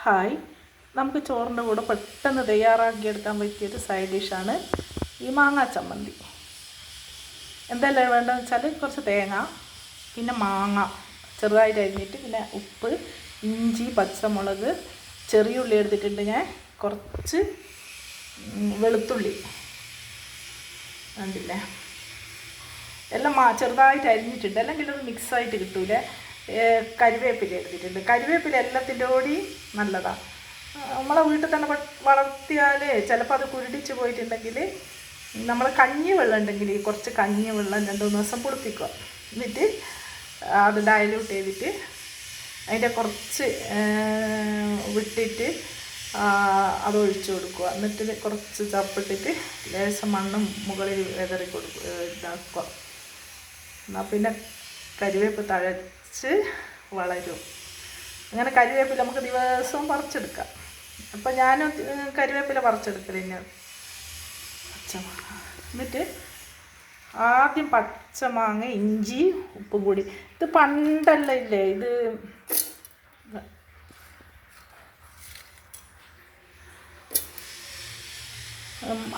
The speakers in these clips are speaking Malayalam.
ഹായ്, നമുക്ക് ചോറിൻ്റെ കൂടെ പെട്ടെന്ന് തയ്യാറാക്കിയെടുക്കാൻ പറ്റിയൊരു സൈഡ് ഡിഷാണ് ഈ മാങ്ങാ ചമ്മന്തി. എന്തെല്ലാം വേണ്ടതെന്ന് വെച്ചാൽ കുറച്ച് തേങ്ങ, പിന്നെ മാങ്ങ ചെറുതായിട്ട് അരിഞ്ഞിട്ട്, പിന്നെ ഉപ്പ്, ഇഞ്ചി, പച്ചമുളക്, ചെറിയുള്ളി എടുത്തിട്ടുണ്ട് ഞാൻ, കുറച്ച് വെളുത്തുള്ളി കണ്ടില്ലേ, എല്ലാം ചെറുതായിട്ട് അരിഞ്ഞിട്ടുണ്ട്, അല്ലെങ്കിൽ അത് മിക്സായിട്ട് കിട്ടൂലേ. കരിവേപ്പില എടുത്തിട്ടുണ്ട്. കരിവേപ്പില എല്ലാത്തിൻ്റെ കൂടി നല്ലതാണ്. നമ്മളെ വീട്ടിൽ തന്നെ വളർത്തിയാൽ ചിലപ്പോൾ അത് കുരുടിച്ച് പോയിട്ടുണ്ടെങ്കിൽ നമ്മൾ കഞ്ഞിവെള്ളം ഉണ്ടെങ്കിൽ കുറച്ച് കഞ്ഞിവെള്ളം 2-3 ദിവസം പുളിപ്പിക്കുക. എന്നിട്ട് അത് ഡയലൂട്ട് ചെയ്തിട്ട് അതിൻ്റെ കുറച്ച് വിട്ടിട്ട് അത് ഒഴിച്ചു കൊടുക്കുക. എന്നിട്ട് കുറച്ച് ചപ്പിട്ടിട്ട് ലേശം മണ്ണും മുകളിൽ വെതറി ഇതാക്കുക. എന്നാൽ പിന്നെ കരിവേപ്പ് തഴച്ച് വളരും. അങ്ങനെ കരിവേപ്പില നമുക്ക് ദിവസവും പറിച്ചെടുക്കാം. അപ്പം ഞാനും കരിവേപ്പില പറിച്ചെടുക്കൽ തന്നെയാണ്. പച്ചമാങ്ങ, എന്നിട്ട് ആദ്യം പച്ചമാങ്ങ, ഇഞ്ചി, ഉപ്പും കൂടി. ഇത് പണ്ടല്ല ഇല്ലേ, ഇത്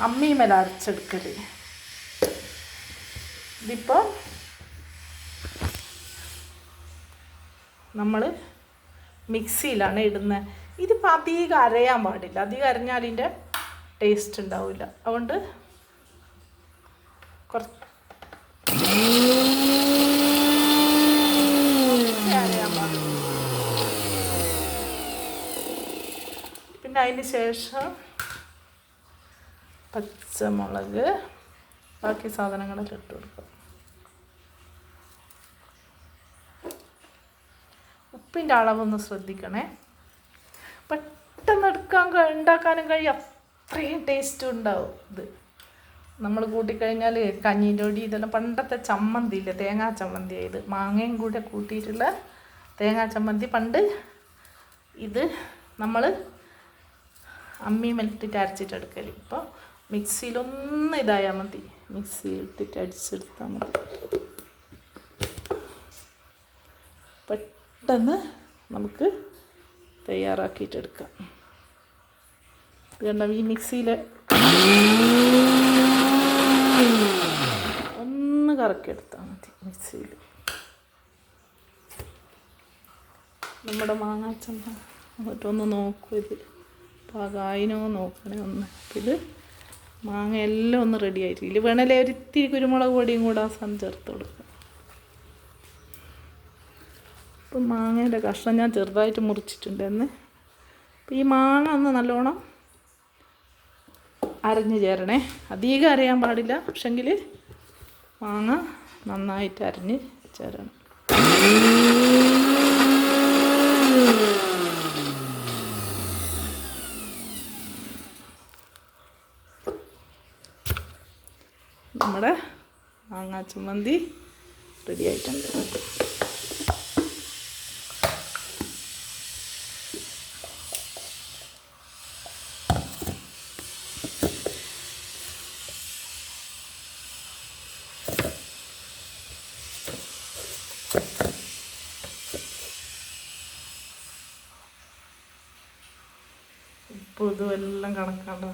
അമ്മിമേല അരച്ചെടുക്കൽ. ഇതിപ്പോൾ നമ്മൾ മിക്സിയിലാണ് ഇടുന്നത്. ഇതിപ്പോൾ അധികം അരയാൻ പാടില്ല, അധികം അരഞ്ഞാൽ ഇതിൻ്റെ ടേസ്റ്റ് ഉണ്ടാവില്ല. അതുകൊണ്ട് കുറച്ച് അരയാൻ പാടില്ല. പിന്നെ അതിന് ശേഷം പച്ചമുളക്, ബാക്കി സാധനങ്ങളൊക്കെ ഇട്ട് കൊടുക്കും. ഉപ്പിൻ്റെ അളവൊന്ന് ശ്രദ്ധിക്കണേ. പെട്ടെന്ന് ഉണ്ടാക്കാനും കഴിയും, അത്രയും ടേസ്റ്റ് ഉണ്ടാവും. ഇത് നമ്മൾ കൂട്ടിക്കഴിഞ്ഞാൽ കഞ്ഞീൻ്റെ പൊടി ഇതെല്ലാം പണ്ടത്തെ ചമ്മന്തി ഇല്ലേ, തേങ്ങാ ചമ്മന്തി. ഇത് മാങ്ങയും കൂടെ കൂട്ടിയിട്ടുള്ള തേങ്ങാ ചമ്മന്തി. പണ്ട് ഇത് നമ്മൾ അമ്മി മെൽറ്റിട്ട് അരച്ചിട്ടെടുക്കൽ. ഇപ്പോൾ മിക്സിയിലൊന്ന് ഇതായാൽ മതി, മിക്സിയിൽ ഇട്ടിട്ട് അടിച്ചെടുത്താൽ മതി. പെട്ടെന്ന് നമുക്ക് തയ്യാറാക്കിയിട്ടെടുക്കാം. കണ്ട, ഈ മിക്സിയിൽ ഒന്ന് കറക്കിയെടുത്താൽ മതി. മിക്സിയിൽ നമ്മുടെ മാങ്ങാച്ചമ്മ എന്നിട്ടൊന്ന് നോക്കും, ഇത് പാകായിനോ നോക്കണേ ഒന്ന്. ഇത് മാങ്ങ എല്ലാം ഒന്ന് റെഡി ആയിട്ടില്ല. ഇതിൽ വേണേലേ ഒരിത്തിരി കുരുമുളക് പൊടിയും കൂടെ ചേർത്ത് കൊടുക്കുക. ഇപ്പം മാങ്ങയുടെ കഷ്ണം ഞാൻ ചെറുതായിട്ട് മുറിച്ചിട്ടുണ്ടെന്ന്. അപ്പം ഈ മാങ്ങ ഒന്ന് നല്ലോണം അരഞ്ഞ് ചേരണേ, അധികം അരയാൻ പാടില്ല. പക്ഷെങ്കിൽ മാങ്ങ നന്നായിട്ട് അരഞ്ഞ് ചേരണം. നമ്മുടെ മാങ്ങാ ചമ്മന്തി റെഡി ആയിട്ടുണ്ട്. ഉപ്പ് ഇതും എല്ലാം കണക്കാണ്.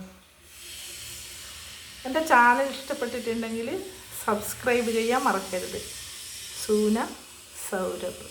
എൻ്റെ ചാനൽ ഇഷ്ടപ്പെട്ടിട്ടുണ്ടെങ്കിൽ സബ്സ്ക്രൈബ് ചെയ്യാൻ മറക്കരുത്. സൂന സൗരഭ്.